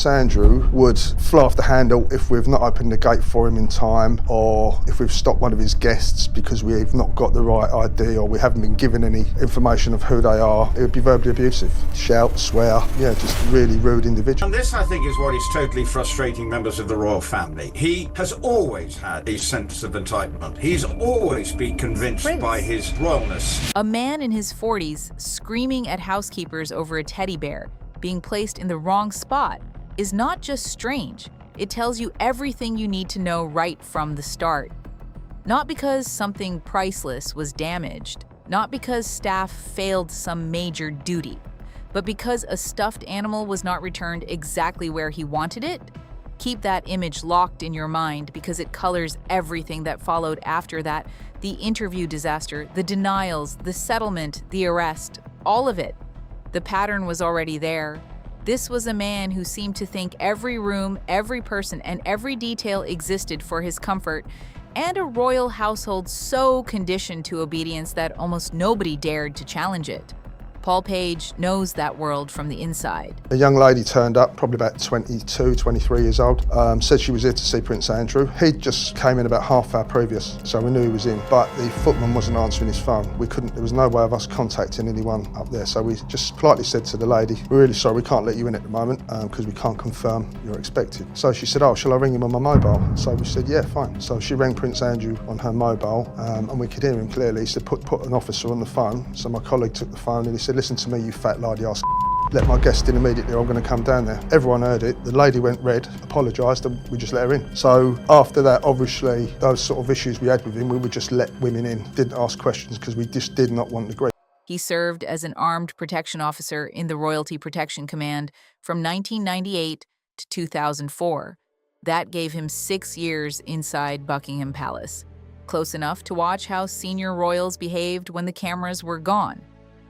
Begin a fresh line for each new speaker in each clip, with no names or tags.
Andrew would fly off the handle if we've not opened the gate for him in time, or if we've stopped one of his guests because we've not got the right ID or we haven't been given any information of who they are. It would be verbally abusive. Shout, swear, yeah, just really rude individual.
And this, I think, is what is totally frustrating members of the royal family. He has always had a sense of entitlement. He's always been convinced by his royalness.
A man in his 40s screaming at housekeepers over a teddy bear being placed in the wrong spot is not just strange, it tells you everything you need to know right from the start. Not because something priceless was damaged, not because staff failed some major duty, but because a stuffed animal was not returned exactly where he wanted it. Keep that image locked in your mind because it colors everything that followed after that. The interview disaster, the denials, the settlement, the arrest, all of it. The pattern was already there. This was a man who seemed to think every room, every person, and every detail existed for his comfort, and a royal household so conditioned to obedience that almost nobody dared to challenge it. Paul Page knows that world from the inside.
A young lady turned up, probably about 22, 23 years old, said she was here to see Prince Andrew. He just came in about half hour previous, so we knew he was in, but the footman wasn't answering his phone. There was no way of us contacting anyone up there, so we just politely said to the lady, "We're really sorry, we can't let you in at the moment because we can't confirm you're expected." So she said, "Oh, shall I ring him on my mobile?" So we said, "Yeah, fine." So she rang Prince Andrew on her mobile, and we could hear him clearly. He said, put an officer on the phone. So my colleague took the phone and he said, "Listen to me, you fat lardy ass. Let my guest in immediately, I'm going to come down there." Everyone heard it. The lady went red, apologised, and we just let her in. So after that, obviously, those sort of issues we had with him, we would just let women in, didn't ask questions because we just did not want to grief.
He served as an armed protection officer in the Royalty Protection Command from 1998 to 2004. That gave him 6 years inside Buckingham Palace, close enough to watch how senior royals behaved when the cameras were gone.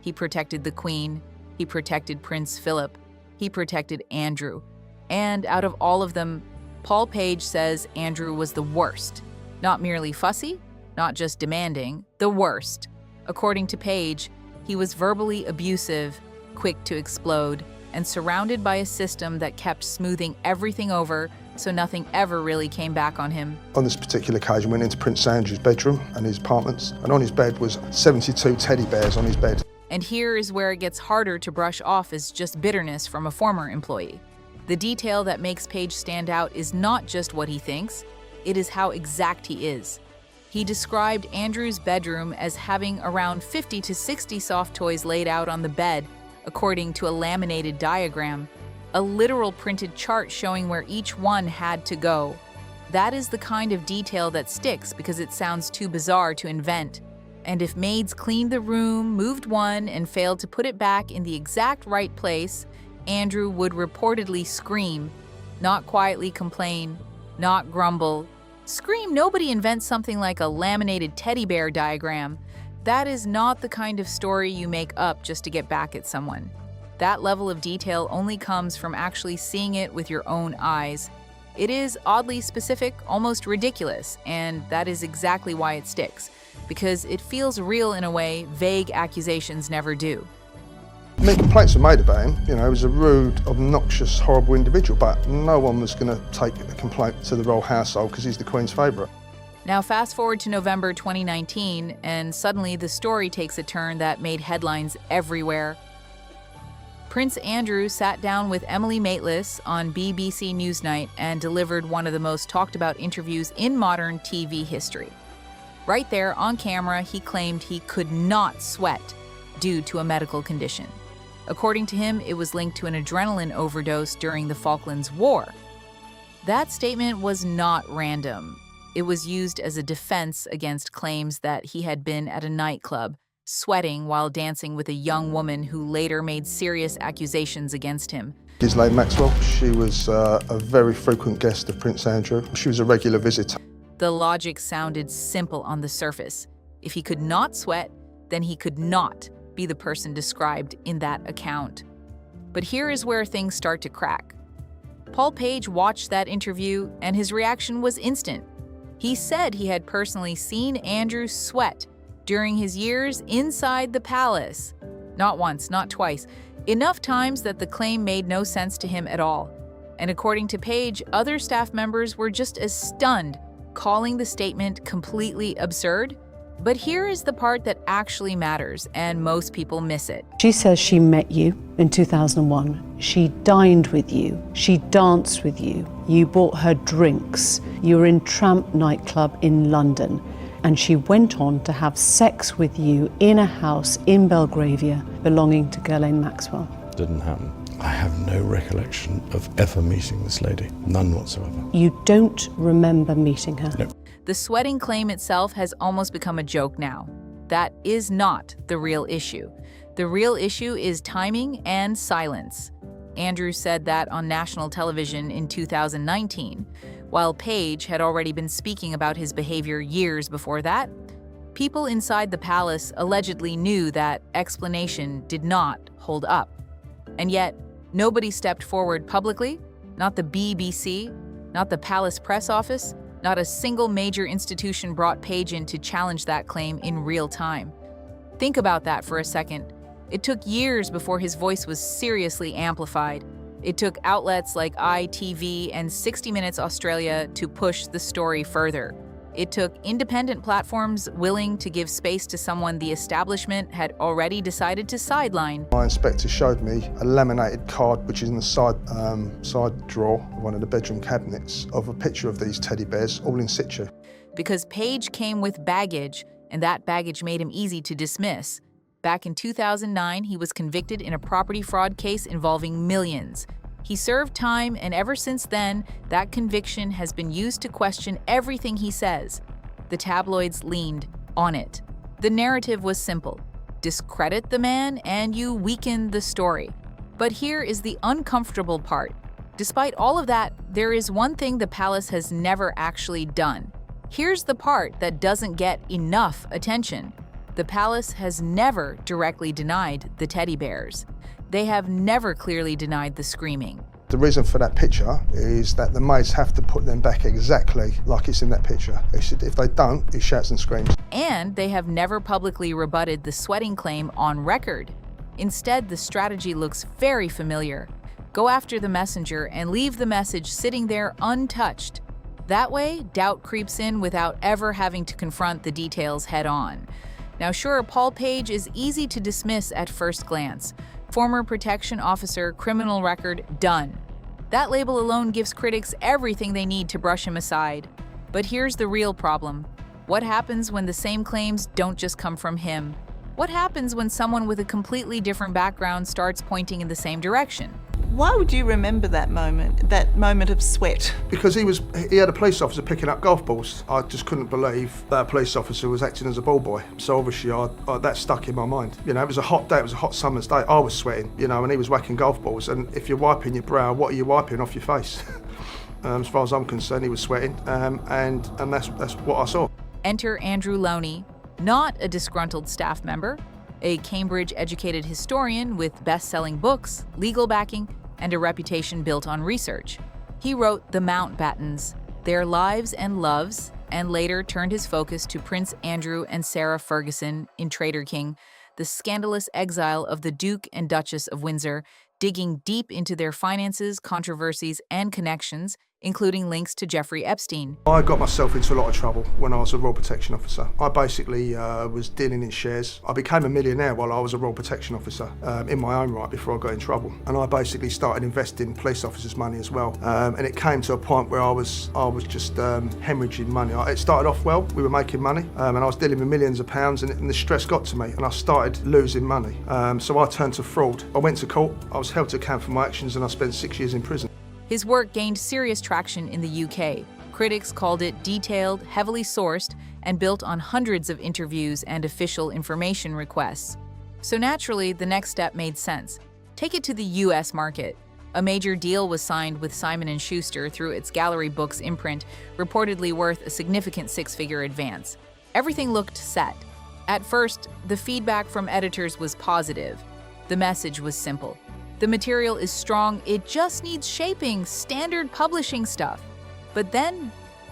He protected the Queen, he protected Prince Philip, he protected Andrew. And out of all of them, Paul Page says Andrew was the worst. Not merely fussy, not just demanding, the worst. According to Page, he was verbally abusive, quick to explode, and surrounded by a system that kept smoothing everything over so nothing ever really came back on him.
On this particular occasion, we went into Prince Andrew's bedroom and his apartments, and on his bed was 72 teddy bears on his bed.
And here is where it gets harder to brush off as just bitterness from a former employee. The detail that makes Page stand out is not just what he thinks, it is how exact he is. He described Andrew's bedroom as having around 50 to 60 soft toys laid out on the bed, according to a laminated diagram, a literal printed chart showing where each one had to go. That is the kind of detail that sticks because it sounds too bizarre to invent. And if maids cleaned the room, moved one, and failed to put it back in the exact right place, Andrew would reportedly scream, not quietly complain, not grumble. Scream, nobody invents something like a laminated teddy bear diagram. That is not the kind of story you make up just to get back at someone. That level of detail only comes from actually seeing it with your own eyes. It is oddly specific, almost ridiculous, and that is exactly why it sticks. Because it feels real in a way vague accusations never do.
I mean, complaints were made about him. You know, he was a rude, obnoxious, horrible individual, but no one was going to take a complaint to the royal household because he's the Queen's favourite.
Now fast forward to November 2019, and suddenly the story takes a turn that made headlines everywhere. Prince Andrew sat down with Emily Maitlis on BBC Newsnight and delivered one of the most talked about interviews in modern TV history. Right there on camera, he claimed he could not sweat due to a medical condition. According to him, it was linked to an adrenaline overdose during the Falklands War. That statement was not random. It was used as a defense against claims that he had been at a nightclub, sweating while dancing with a young woman who later made serious accusations against him.
Ghislaine Maxwell, she was a very frequent guest of Prince Andrew. She was a regular visitor.
The logic sounded simple on the surface. If he could not sweat, then he could not be the person described in that account. But here is where things start to crack. Paul Page watched that interview, and his reaction was instant. He said he had personally seen Andrew sweat during his years inside the palace. Not once, not twice. Enough times that the claim made no sense to him at all. And according to Page, other staff members were just as stunned, calling the statement completely absurd. But here is the part that actually matters, and most people miss it.
She says she met you in 2001. She dined with you. She danced with you. You bought her drinks. You were in Tramp nightclub in London. And she went on to have sex with you in a house in Belgravia belonging to Ghislaine Maxwell.
Didn't happen. I have no recollection of ever meeting this lady. None whatsoever.
You don't remember meeting her?
No.
The sweating claim itself has almost become a joke now. That is not the real issue. The real issue is timing and silence. Andrew said that on national television in 2019, while Page had already been speaking about his behavior years before that. People inside the palace allegedly knew that explanation did not hold up. And yet, nobody stepped forward publicly, not the BBC, not the palace press office, not a single major institution brought Page in to challenge that claim in real time. Think about that for a second. It took years before his voice was seriously amplified. It took outlets like ITV and 60 Minutes Australia to push the story further. It took independent platforms willing to give space to someone the establishment had already decided to sideline.
My inspector showed me a laminated card, which is in the side drawer of one of the bedroom cabinets, of a picture of these teddy bears, all in situ.
Because Page came with baggage, and that baggage made him easy to dismiss. Back in 2009, he was convicted in a property fraud case involving millions. He served time, and ever since then, that conviction has been used to question everything he says. The tabloids leaned on it. The narrative was simple. Discredit the man, and you weaken the story. But here is the uncomfortable part. Despite all of that, there is one thing the palace has never actually done. Here's the part that doesn't get enough attention. The palace has never directly denied the teddy bears. They have never clearly denied the screaming.
The reason for that picture is that the maids have to put them back exactly like it's in that picture. If they don't, he shouts and screams.
And they have never publicly rebutted the sweating claim on record. Instead, the strategy looks very familiar. Go after the messenger and leave the message sitting there untouched. That way, doubt creeps in without ever having to confront the details head on. Now sure, Paul Page is easy to dismiss at first glance. Former protection officer, criminal record, done. That label alone gives critics everything they need to brush him aside. But here's the real problem. What happens when the same claims don't just come from him? What happens when someone with a completely different background starts pointing in the same direction?
Why would you remember that moment of sweat?
Because he had a police officer picking up golf balls. I just couldn't believe that a police officer was acting as a ball boy. So obviously that stuck in my mind. You know, it was a hot day, it was a hot summer's day. I was sweating, you know, and he was whacking golf balls. And if you're wiping your brow, what are you wiping off your face? As far as I'm concerned, he was sweating, and that's what I saw.
Enter Andrew Loney, not a disgruntled staff member, a Cambridge-educated historian with best-selling books, legal backing, and a reputation built on research. He wrote The Mountbattens, Their Lives and Loves, and later turned his focus to Prince Andrew and Sarah Ferguson in Traitor King, the scandalous exile of the Duke and Duchess of Windsor, digging deep into their finances, controversies, and connections, including links to Jeffrey Epstein.
I got myself into a lot of trouble when I was a Royal Protection Officer. I basically was dealing in shares. I became a millionaire while I was a Royal Protection Officer in my own right before I got in trouble. And I basically started investing police officers' money as well. And it came to a point where I was just hemorrhaging money. It started off well, we were making money, and I was dealing with millions of pounds, and the stress got to me, and I started losing money. So I turned to fraud. I went to court, I was held to account for my actions, and I spent 6 years in prison.
His work gained serious traction in the UK. Critics called it detailed, heavily sourced, and built on hundreds of interviews and official information requests. So naturally, the next step made sense. Take it to the US market. A major deal was signed with Simon & Schuster through its Gallery Books imprint, reportedly worth a significant six-figure advance. Everything looked set. At first, the feedback from editors was positive. The message was simple. The material is strong, it just needs shaping, standard publishing stuff. But then,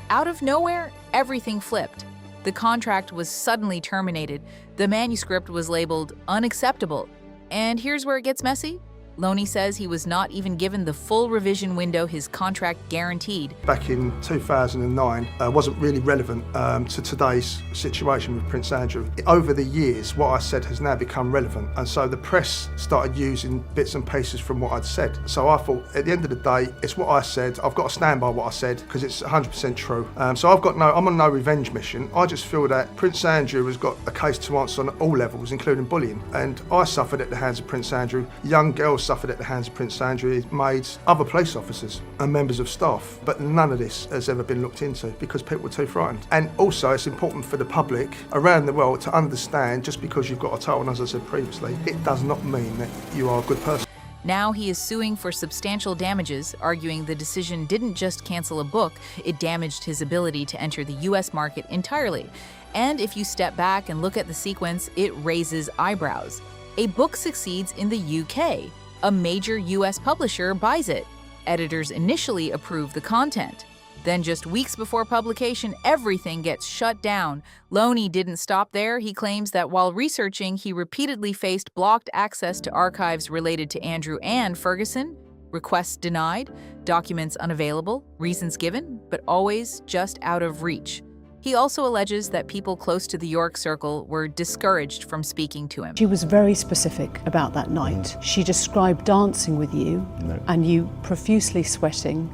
out of nowhere, everything flipped. The contract was suddenly terminated. The manuscript was labeled unacceptable. And here's where it gets messy. Loney says he was not even given the full revision window his contract guaranteed.
Back in 2009 wasn't really relevant to today's situation with Prince Andrew. Over the years, what I said has now become relevant, and so the press started using bits and pieces from what I'd said. So I thought, at the end of the day, it's what I said. I've got to stand by what I said because it's 100% true. So I'm on no revenge mission. I just feel that Prince Andrew has got a case to answer on all levels, including bullying. And I suffered at the hands of Prince Andrew. Young girls suffered at the hands of Prince Andrew, his maids, other police officers and members of staff. But none of this has ever been looked into because people were too frightened. And also it's important for the public around the world to understand, just because you've got a title, and as I said previously, it does not mean that you are a good person.
Now he is suing for substantial damages, arguing the decision didn't just cancel a book, it damaged his ability to enter the US market entirely. And if you step back and look at the sequence, it raises eyebrows. A book succeeds in the UK. A major US publisher buys it. Editors initially approve the content. Then just weeks before publication, everything gets shut down. Loney didn't stop there. He claims that while researching, he repeatedly faced blocked access to archives related to Andrew and Ferguson, requests denied, documents unavailable, reasons given, but always just out of reach. He also alleges that people close to the York Circle were discouraged from speaking to him.
She was very specific about that night. She described dancing with you and you profusely sweating.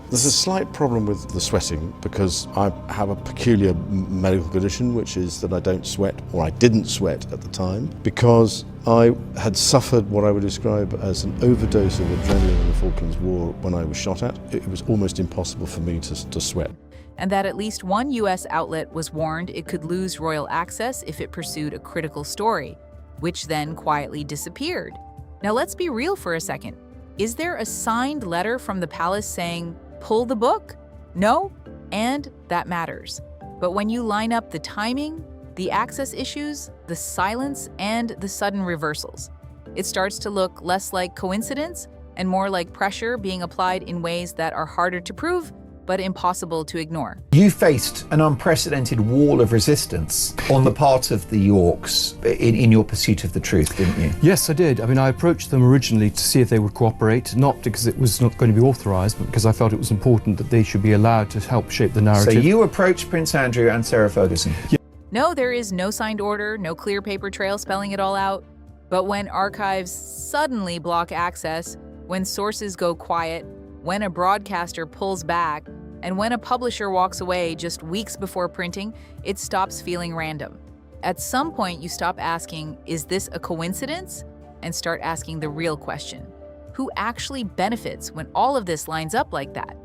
There's a slight problem with the sweating because I have a peculiar medical condition, which is that I don't sweat, or I didn't sweat at the time, because I had suffered what I would describe as an overdose of adrenaline in the Falklands War when I was shot at. It was almost impossible for me to sweat.
And that at least one US outlet was warned it could lose royal access if it pursued a critical story, which then quietly disappeared. Now let's be real for a second. Is there a signed letter from the palace saying, pull the book? No, and that matters. But when you line up the timing, the access issues, the silence, and the sudden reversals, it starts to look less like coincidence and more like pressure being applied in ways that are harder to prove, but impossible to ignore.
You faced an unprecedented wall of resistance on the part of the Yorks in your pursuit of the truth, didn't you?
Yes, I did. I mean, I approached them originally to see if they would cooperate, not because it was not going to be authorised, but because I felt it was important that they should be allowed to help shape the narrative.
So you approached Prince Andrew and Sarah Ferguson?
Yeah.
No, there is no signed order, no clear paper trail spelling it all out. But when archives suddenly block access, when sources go quiet, when a broadcaster pulls back, and when a publisher walks away just weeks before printing, it stops feeling random. At some point, you stop asking, is this a coincidence? And start asking the real question. Who actually benefits when all of this lines up like that?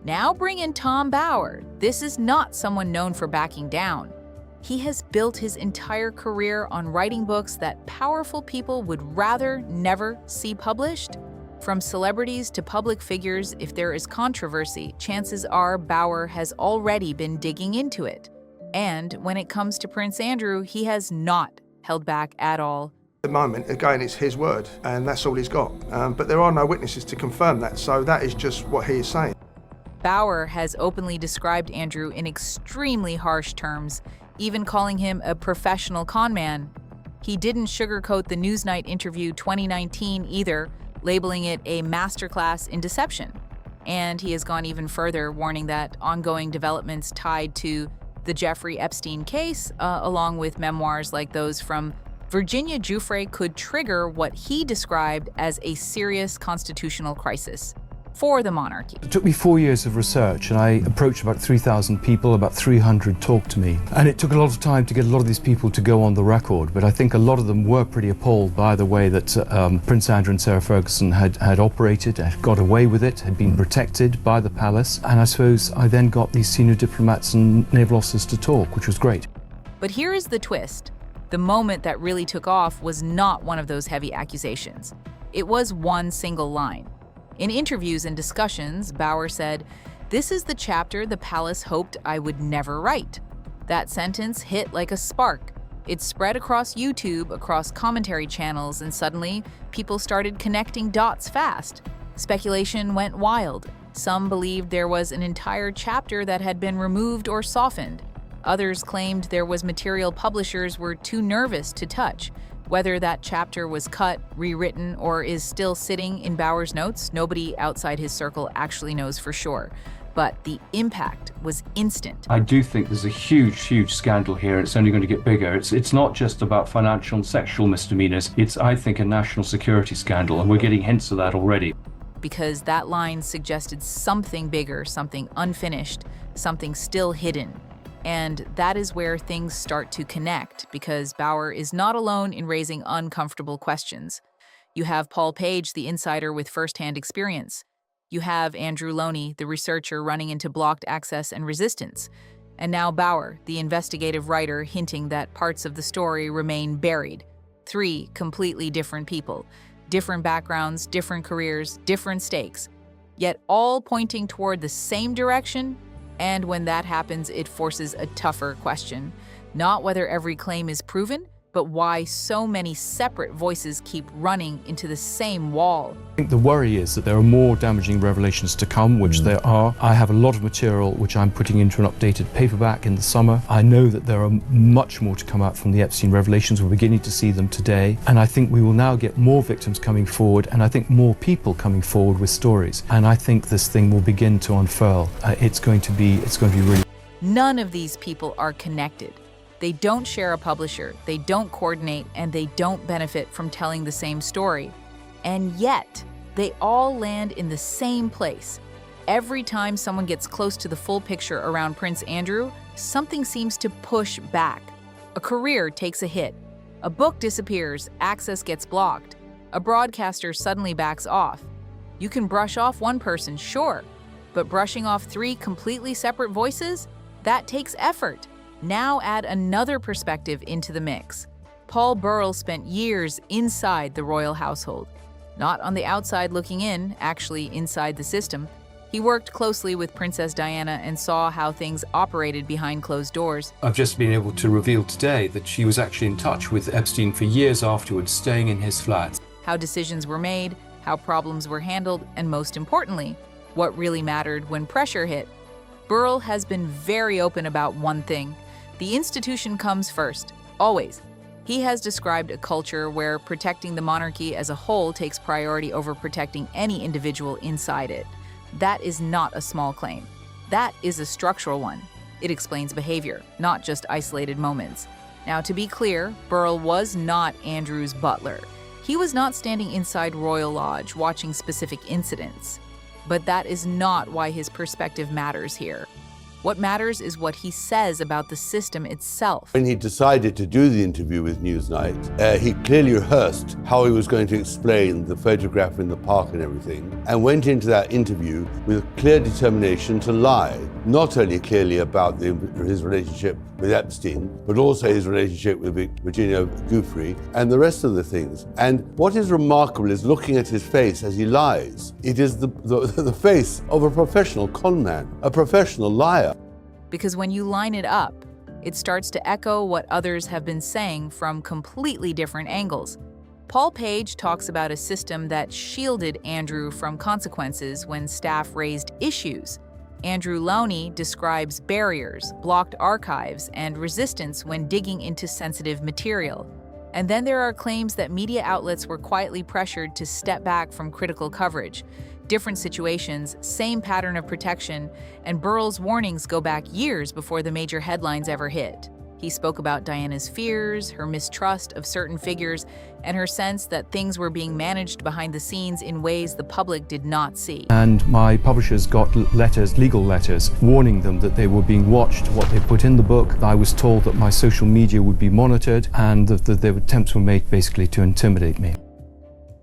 Now bring in Tom Bower. This is not someone known for backing down. He has built his entire career on writing books that powerful people would rather never see published. From celebrities to public figures, if there is controversy, chances are Bower has already been digging into it. And when it comes to Prince Andrew, he has not held back at all.
At the moment, again, it's his word, and that's all he's got. But there are no witnesses to confirm that, so that is just what he is saying.
Bower has openly described Andrew in extremely harsh terms, even calling him a professional conman. He didn't sugarcoat the Newsnight interview 2019 either, labeling it a masterclass in deception. And he has gone even further, warning that ongoing developments tied to the Jeffrey Epstein case, along with memoirs like those from Virginia Giuffre, could trigger what he described as a serious constitutional crisis for the monarchy.
It took me 4 years of research, and I approached about 3,000 people, about 300 talked to me. And it took a lot of time to get a lot of these people to go on the record, but I think a lot of them were pretty appalled by the way that Prince Andrew and Sarah Ferguson had operated, had got away with it, had been protected by the palace. And I suppose I then got these senior diplomats and naval officers to talk, which was great.
But here is the twist. The moment that really took off was not one of those heavy accusations. It was one single line. In interviews and discussions, Bower said, "This is the chapter the palace hoped I would never write." That sentence hit like a spark. It spread across YouTube, across commentary channels, and suddenly people started connecting dots fast. Speculation went wild. Some believed there was an entire chapter that had been removed or softened. Others claimed there was material publishers were too nervous to touch Whether that chapter was cut, rewritten, or is still sitting in Bauer's notes, nobody outside his circle actually knows for sure. But the impact was instant.
I do think there's a huge scandal here. It's only going to get bigger. It's not just about financial and sexual misdemeanors. It's, I think, a national security scandal, and we're getting hints of that already.
Because that line suggested something bigger, something unfinished, something still hidden. And that is where things start to connect, because Bauer is not alone in raising uncomfortable questions. You have Paul Page, the insider with firsthand experience. You have Andrew Loney, the researcher running into blocked access and resistance. And now Bauer, the investigative writer, hinting that parts of the story remain buried. 3 completely different people. Different backgrounds, different careers, different stakes. Yet all pointing toward the same direction. And when that happens, it forces a tougher question. Not whether every claim is proven, but why so many separate voices keep running into the same wall.
I think the worry is that there are more damaging revelations to come, which there are. I have a lot of material which I'm putting into an updated paperback in the summer. I know that there are much more to come out from the Epstein revelations. We're beginning to see them today. And I think we will now get more victims coming forward, and I think more people coming forward with stories. And I think this thing will begin to unfurl. It's going to be really...
None of these people are connected. They don't share a publisher, they don't coordinate, and they don't benefit from telling the same story. And yet, they all land in the same place. Every time someone gets close to the full picture around Prince Andrew, something seems to push back. A career takes a hit. A book disappears, access gets blocked. A broadcaster suddenly backs off. You can brush off one person, sure, but brushing off 3 completely separate voices? That takes effort. Now add another perspective into the mix. Paul Burrell spent years inside the royal household. Not on the outside looking in, actually inside the system. He worked closely with Princess Diana and saw how things operated behind closed doors.
I've just been able to reveal today that she was actually in touch with Epstein for years afterwards, staying in his flat.
How decisions were made, how problems were handled, and most importantly, what really mattered when pressure hit. Burrell has been very open about one thing. The institution comes first, always. He has described a culture where protecting the monarchy as a whole takes priority over protecting any individual inside it. That is not a small claim. That is a structural one. It explains behavior, not just isolated moments. Now, to be clear, Burrell was not Andrew's butler. He was not standing inside Royal Lodge watching specific incidents. But that is not why his perspective matters here. What matters is what he says about the system itself.
When he decided to do the interview with Newsnight, he clearly rehearsed how he was going to explain the photograph in the park and everything, and went into that interview with a clear determination to lie, not only clearly about his relationship with Epstein, but also his relationship with Virginia Giuffre and the rest of the things. And what is remarkable is looking at his face as he lies. It is the face of a professional con man, a professional liar.
Because when you line it up, it starts to echo what others have been saying from completely different angles. Paul Page talks about a system that shielded Andrew from consequences when staff raised issues. Andrew Loney describes barriers, blocked archives, and resistance when digging into sensitive material. And then there are claims that media outlets were quietly pressured to step back from critical coverage. Different situations, same pattern of protection, and Burrell's warnings go back years before the major headlines ever hit. He spoke about Diana's fears, her mistrust of certain figures, and her sense that things were being managed behind the scenes in ways the public did not see.
And my publishers got letters, legal letters, warning them that they were being watched, what they put in the book. I was told that my social media would be monitored, and that their attempts were made basically to intimidate me.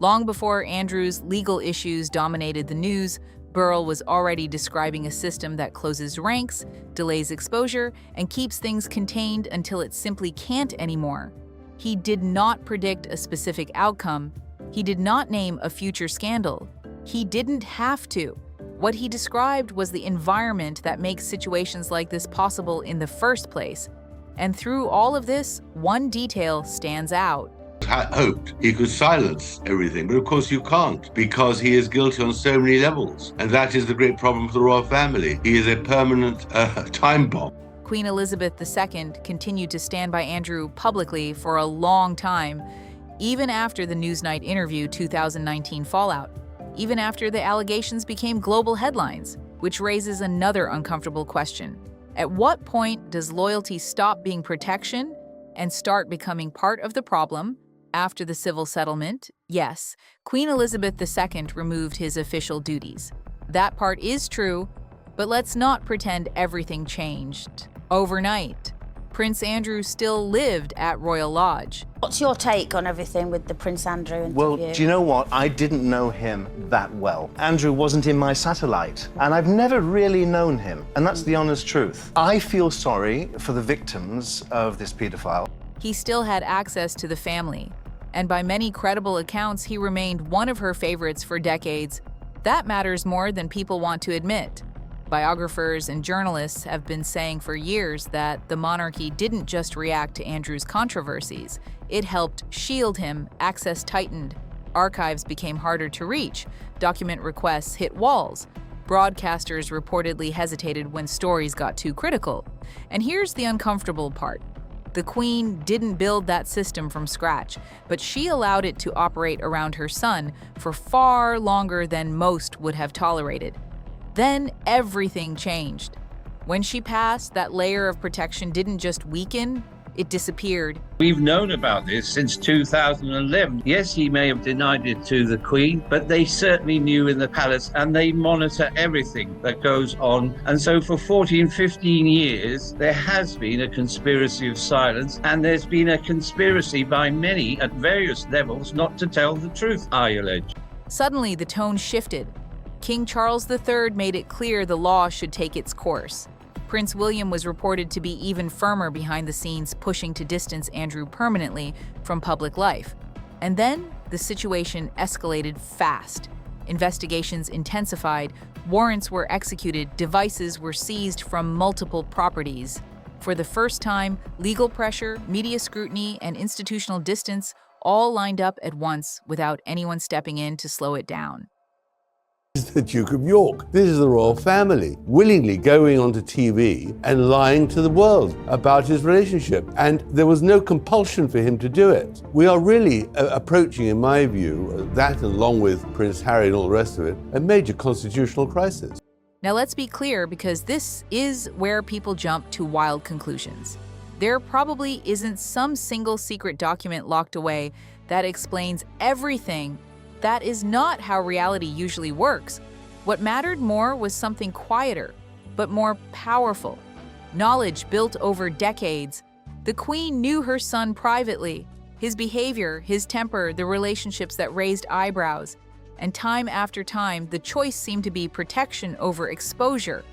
Long before Andrew's legal issues dominated the news, Burrell was already describing a system that closes ranks, delays exposure, and keeps things contained until it simply can't anymore. He did not predict a specific outcome. He did not name a future scandal. He didn't have to. What he described was the environment that makes situations like this possible in the first place. And through all of this, one detail stands out.
Hoped he could silence everything, but of course you can't, because he is guilty on so many levels, and that is the great problem for the royal family. He is a permanent time bomb.
Queen Elizabeth II continued to stand by Andrew publicly for a long time. Even after the Newsnight interview 2019 fallout, even after the allegations became global headlines, which raises another uncomfortable question. At what point does loyalty stop being protection and start becoming part of the problem? After the civil settlement, yes, Queen Elizabeth II removed his official duties. That part is true, but let's not pretend everything changed overnight. Prince Andrew still lived at Royal Lodge.
What's your take on everything with the Prince Andrew interview?
Well, do you know what? I didn't know him that well. Andrew wasn't in my satellite, and I've never really known him, and that's the honest truth. I feel sorry for the victims of this paedophile.
He still had access to the family, and by many credible accounts, he remained one of her favorites for decades. That matters more than people want to admit. Biographers and journalists have been saying for years that the monarchy didn't just react to Andrew's controversies. It helped shield him, access tightened, archives became harder to reach, document requests hit walls. Broadcasters reportedly hesitated when stories got too critical. And here's the uncomfortable part. The Queen didn't build that system from scratch, but she allowed it to operate around her son for far longer than most would have tolerated. Then everything changed. When she passed, that layer of protection didn't just weaken, it disappeared.
We've known about this since 2011. Yes, he may have denied it to the Queen, but they certainly knew in the palace, and they monitor everything that goes on. And so for 14, 15 years, there has been a conspiracy of silence, and there's been a conspiracy by many at various levels not to tell the truth, I allege.
Suddenly, the tone shifted. King Charles III made it clear the law should take its course. Prince William was reported to be even firmer behind the scenes, pushing to distance Andrew permanently from public life. And then the situation escalated fast. Investigations intensified, warrants were executed, devices were seized from multiple properties. For the first time, legal pressure, media scrutiny, and institutional distance all lined up at once without anyone stepping in to slow it down.
Is the Duke of York. This is the royal family, willingly going onto TV and lying to the world about his relationship. And there was no compulsion for him to do it. We are really approaching, in my view, that along with Prince Harry and all the rest of it, a major constitutional crisis.
Now let's be clear, because this is where people jump to wild conclusions. There probably isn't some single secret document locked away that explains everything. That is not how reality usually works. What mattered more was something quieter, but more powerful. Knowledge built over decades. The Queen knew her son privately, his behavior, his temper, the relationships that raised eyebrows. And time after time, the choice seemed to be protection over exposure.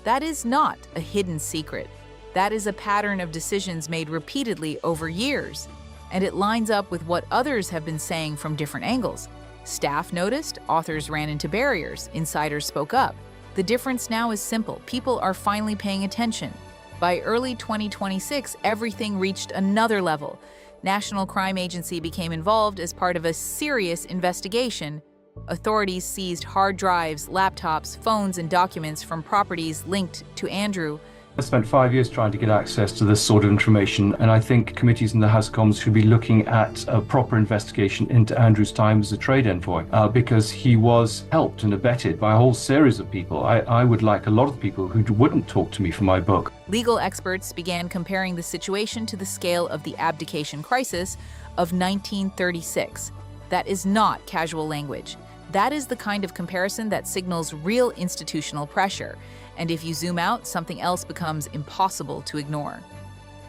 That is not a hidden secret. That is a pattern of decisions made repeatedly over years. And it lines up with what others have been saying from different angles. Staff noticed, authors ran into barriers, insiders spoke up. The difference now is simple. People are finally paying attention. By early 2026, everything reached another level. National Crime Agency became involved as part of a serious investigation. Authorities seized hard drives, laptops, phones, and documents from properties linked to Andrew.
I spent 5 years trying to get access to this sort of information, and I think committees in the House of Commons should be looking at a proper investigation into Andrew's time as a trade envoy, because he was helped and abetted by a whole series of people. I would like a lot of people who wouldn't talk to me for my book.
Legal experts began comparing the situation to the scale of the abdication crisis of 1936. That is not casual language. That is the kind of comparison that signals real institutional pressure. And if you zoom out, something else becomes impossible to ignore.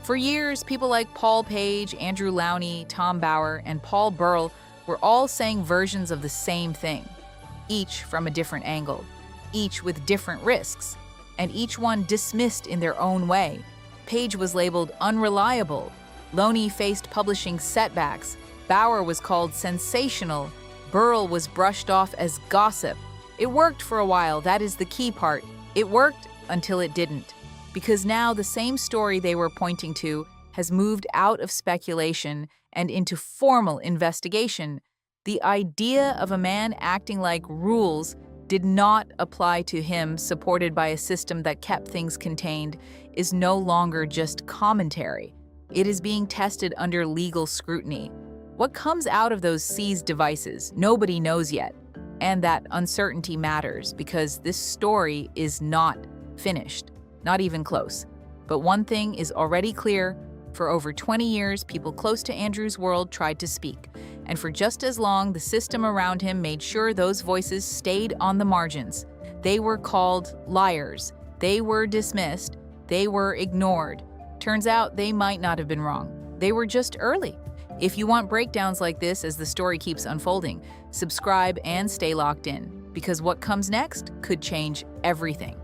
For years, people like Paul Page, Andrew Lowney, Tom Bauer, and Paul Burrell were all saying versions of the same thing, each from a different angle, each with different risks, and each one dismissed in their own way. Page was labeled unreliable, Lowney faced publishing setbacks, Bauer was called sensational, Burrell was brushed off as gossip. It worked for a while, that is the key part. It worked until it didn't, because now the same story they were pointing to has moved out of speculation and into formal investigation. The idea of a man acting like rules did not apply to him, supported by a system that kept things contained, is no longer just commentary. It is being tested under legal scrutiny. What comes out of those seized devices? Nobody knows yet. And that uncertainty matters because this story is not finished, not even close. But one thing is already clear. For over 20 years, people close to Andrew's world tried to speak. And for just as long, the system around him made sure those voices stayed on the margins. They were called liars. They were dismissed. They were ignored. Turns out they might not have been wrong. They were just early. If you want breakdowns like this as the story keeps unfolding, subscribe and stay locked in, because what comes next could change everything.